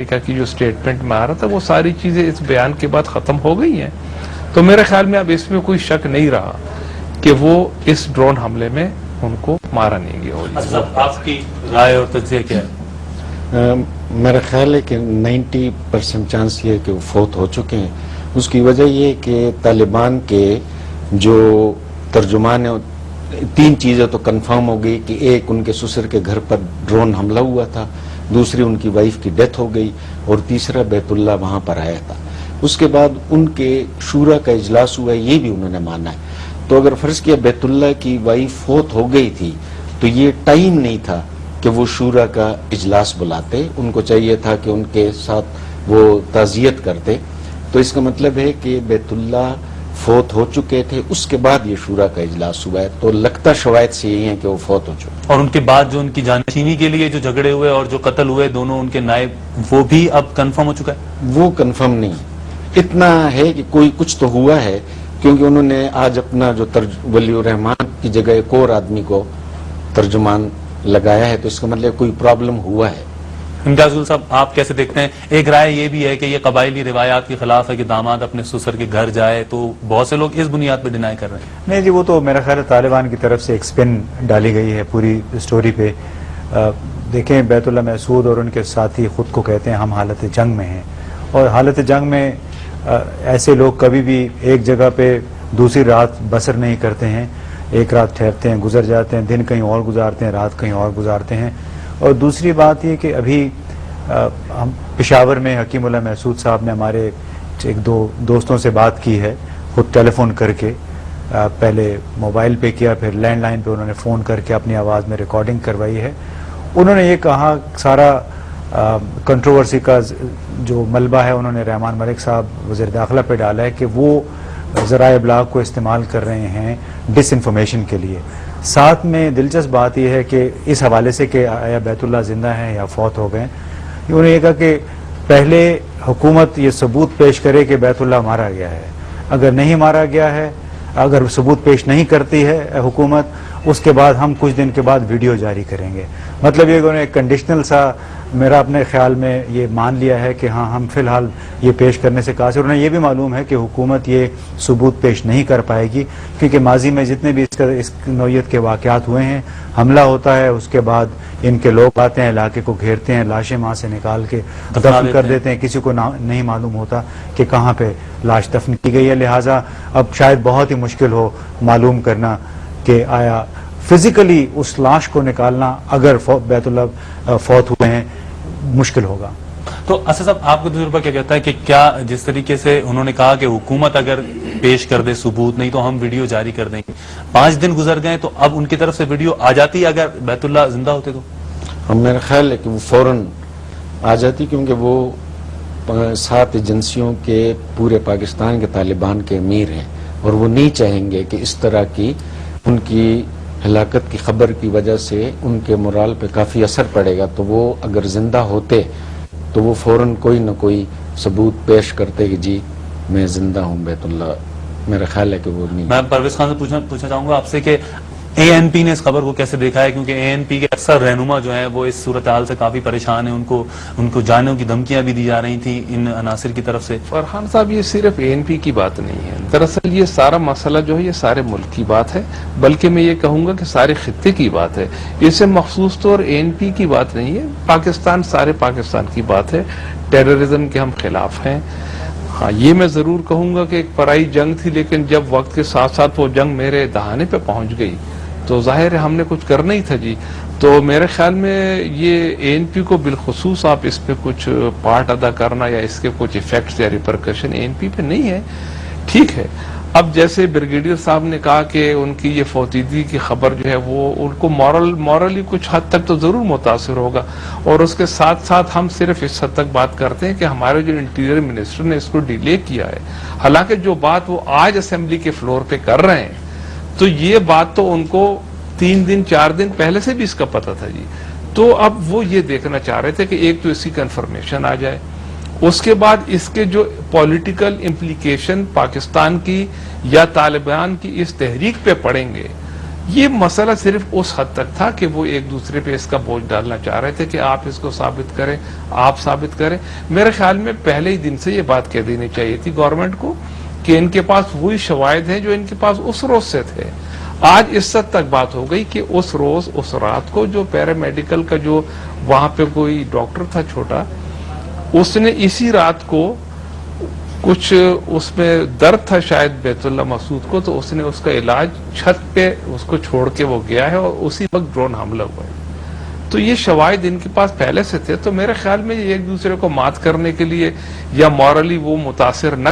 امریکہ کی جو سٹیٹمنٹ میں آ رہا تھا وہ ساری چیزیں اس بیان کے بعد ختم ہو گئی ہیں. تو میرے خیال میں اب اس میں کوئی شک نہیں رہا کہ وہ اس ڈرون حملے میں ان کو مارا نہیں گیا ہوگا. اچھا صاحب، آپ کی رائے اور تجزیہ کیا ہے؟ میرا خیال ہے کہ 90% چانس یہ ہے کہ وہ فوت ہو چکے ہیں. اس کی وجہ یہ کہ طالبان کے جو ترجمان ہیں، تین چیزیں تو کنفرم ہو گئی کہ ایک ان کے سسر کے گھر پر ڈرون حملہ ہوا تھا، دوسری ان کی وائف کی ڈیتھ ہو گئی، اور تیسرا بیت اللہ وہاں پر آیا تھا. اس کے بعد ان کے شورا کا اجلاس ہوا ہے، یہ بھی انہوں نے مانا ہے. تو اگر فرض کیا بیت اللہ کی وائف فوت ہو گئی تھی تو یہ ٹائم نہیں تھا کہ وہ شورا کا اجلاس بلاتے. ان کو چاہیے تھا کہ ان کے ساتھ وہ تعزیت کرتے. تو اس کا مطلب ہے کہ بیت اللہ فوت ہو چکے تھے، اس کے بعد یہ شورا کا اجلاس ہوا ہے. تو لگتا شواہد سے یہی ہے کہ وہ فوت ہو چکے. اور ان کے بعد جو ان کی جانشینی کے لیے جو جھگڑے ہوئے اور جو قتل ہوئے دونوں ان کے نائب، وہ بھی اب کنفرم ہو چکا ہے؟ وہ کنفرم نہیں ہے. اتنا ہے کہ کوئی کچھ تو ہوا ہے، کیونکہ انہوں نے آج اپنا جو ولی الرحمان کی جگہ ایک اور آدمی کو ترجمان لگایا ہے. تو اس کا مطلب کوئی پرابلم ہوا ہے. امتیاز صاحب، آپ کیسے دیکھتے ہیں؟ ایک رائے یہ بھی ہے کہ یہ قبائلی روایات کے خلاف ہے کہ داماد اپنے سسر کے گھر جائے، تو بہت سے لوگ اس بنیاد پہ ڈینائی کر رہے ہیں. نہیں جی، وہ تو میرا خیال ہے طالبان کی طرف سے ایک سپن ڈالی گئی ہے پوری سٹوری پہ. دیکھیں، بیت اللہ محسود اور ان کے ساتھی خود کو کہتے ہیں ہم حالت جنگ میں ہیں، اور حالت جنگ میں ایسے لوگ کبھی بھی ایک جگہ پہ دوسری رات بسر نہیں کرتے ہیں. ایک رات ٹھہرتے ہیں، گزر جاتے ہیں، دن کہیں اور گزارتے ہیں، رات کہیں اور گزارتے ہیں. اور دوسری بات یہ کہ ابھی ہم پشاور میں حکیم اللہ محسود صاحب نے ہمارے ایک دو دوستوں سے بات کی ہے، خود ٹیلی فون کر کے. پہلے موبائل پہ کیا، پھر لینڈ لائن پہ انہوں نے فون کر کے اپنی آواز میں ریکارڈنگ کروائی ہے. انہوں نے یہ کہا، سارا کنٹروورسی کا جو ملبہ ہے انہوں نے رحمان ملک صاحب وزیر داخلہ پہ ڈالا ہے کہ وہ ذرائع ابلاغ کو استعمال کر رہے ہیں ڈس انفارمیشن کے لیے. ساتھ میں دلچسپ بات یہ ہے کہ اس حوالے سے کہ آیا بیت اللہ زندہ ہیں یا فوت ہو گئے، انہوں نے یہ کہا کہ پہلے حکومت یہ ثبوت پیش کرے کہ بیت اللہ مارا گیا ہے. اگر نہیں مارا گیا ہے، اگر ثبوت پیش نہیں کرتی ہے حکومت، اس کے بعد ہم کچھ دن کے بعد ویڈیو جاری کریں گے. مطلب یہ کہ انہوں نے ایک کنڈیشنل سا، میرا اپنے خیال میں یہ مان لیا ہے کہ ہاں ہم فی الحال یہ پیش کرنے سے قاصر. انہیں یہ بھی معلوم ہے کہ حکومت یہ ثبوت پیش نہیں کر پائے گی، کیونکہ ماضی میں جتنے بھی اس نوعیت کے واقعات ہوئے ہیں، حملہ ہوتا ہے، اس کے بعد ان کے لوگ آتے ہیں، علاقے کو گھیرتے ہیں، لاشیں وہاں سے نکال کے دفن کر دیتے ہیں. کسی کو نہیں معلوم ہوتا کہ کہاں پہ لاش دفن کی گئی ہے. لہٰذا اب شاید بہت ہی مشکل ہو معلوم کرنا کہ آیا فزیکلی اس لاش کو نکالنا اگر بیت اللہ فوت ہوئے ہیں مشکل ہوگا. تو اسد صاحب، آپ کا تجربہ کیا کہتا ہے کہ کیا جس طریقے سے انہوں نے کہا کہ حکومت اگر پیش کر دے ثبوت، نہیں تو ہم ویڈیو جاری کر دیں گے، 5 دن گزر گئے تو اب ان کی طرف سے ویڈیو آ جاتی ہے اگر بیت اللہ زندہ ہوتے تو؟ میرا خیال ہے کہ وہ فوراً آ جاتی، کیونکہ وہ 7 ایجنسیوں کے پورے پاکستان کے طالبان کے امیر ہیں، اور وہ نہیں چاہیں گے کہ اس طرح کی ان کی ہلاکت کی خبر کی وجہ سے ان کے مورال پہ کافی اثر پڑے گا. تو وہ اگر زندہ ہوتے تو وہ فوراً کوئی نہ کوئی ثبوت پیش کرتے کہ جی میں زندہ ہوں بیت اللہ. میرا خیال ہے کہ وہ نہیں. میں پرویز خان سے پوچھنا چاہوں گا آپ سے کہ اے این پی نے اس خبر کو کیسے دیکھا ہے؟ کیونکہ اے این پی کے اکثر رہنما جو ہیں وہ اس صورتحال سے کافی پریشان ہیں، ان کو جانوں کی دھمکیاں بھی دی جا رہی تھیں ان عناصر کی طرف سے. فرحان صاحب، یہ صرف اے این پی کی بات نہیں ہے. دراصل یہ سارا مسئلہ جو ہے یہ سارے ملک کی بات ہے، بلکہ میں یہ کہوں گا کہ سارے خطے کی بات ہے. اسے مخصوص طور اے این پی کی بات نہیں ہے، پاکستان، سارے پاکستان کی بات ہے. ٹیررزم کے ہم خلاف ہیں. ہاں، یہ میں ضرور کہوں گا کہ ایک پرائی جنگ تھی، لیکن جب وقت کے ساتھ ساتھ وہ جنگ میرے دہانے پہ پہنچ گئی تو ظاہر ہے ہم نے کچھ کرنا ہی تھا جی. تو میرے خیال میں یہ اے این پی کو بالخصوص آپ اس پہ کچھ پارٹ ادا کرنا یا اس کے کچھ ایفیکٹس یا ریپرکشن اے این پی پہ نہیں ہے. ٹھیک ہے، اب جیسے بریگیڈیئر صاحب نے کہا کہ ان کی یہ فوتیدگی کی خبر جو ہے وہ ان کو مورلی کچھ حد تک تو ضرور متاثر ہوگا، اور اس کے ساتھ ساتھ ہم صرف اس حد تک بات کرتے ہیں کہ ہمارے جو انٹیریئر منسٹر نے اس کو ڈیلے کیا ہے. حالانکہ جو بات وہ آج اسمبلی کے فلور پہ کر رہے ہیں، تو یہ بات تو ان کو 3 دن 4 دن پہلے سے بھی اس کا پتہ تھا جی. تو اب وہ یہ دیکھنا چاہ رہے تھے کہ ایک تو اس کی کنفرمیشن آ جائے، اس کے بعد اس کے جو پولیٹیکل امپلیکیشن پاکستان کی یا طالبان کی اس تحریک پہ پڑیں گے، یہ مسئلہ صرف اس حد تک تھا کہ وہ ایک دوسرے پہ اس کا بوجھ ڈالنا چاہ رہے تھے کہ آپ اس کو ثابت کریں، آپ ثابت کریں. میرے خیال میں پہلے ہی دن سے یہ بات کہہ دینی چاہیے تھی گورنمنٹ کو کہ ان کے پاس وہی شواہد ہیں جو ان کے پاس اس روز سے تھے. آج اس حد تک بات ہو گئی کہ اس روز اس رات کو جو پیرامیڈیکل کا جو وہاں پہ کوئی ڈاکٹر تھا چھوٹا، اس نے اسی رات کو کچھ اس میں درد تھا شاید بیت اللہ مسعود کو، تو اس نے اس کا علاج چھت پہ اس کو چھوڑ کے وہ گیا ہے اور اسی وقت ڈرون حملہ ہوا ہے. تو یہ شواہد ان کے پاس پہلے سے تھے. تو میرے خیال میں یہ ایک دوسرے کو مات کرنے کے لیے یا مورلی وہ متاثر نہ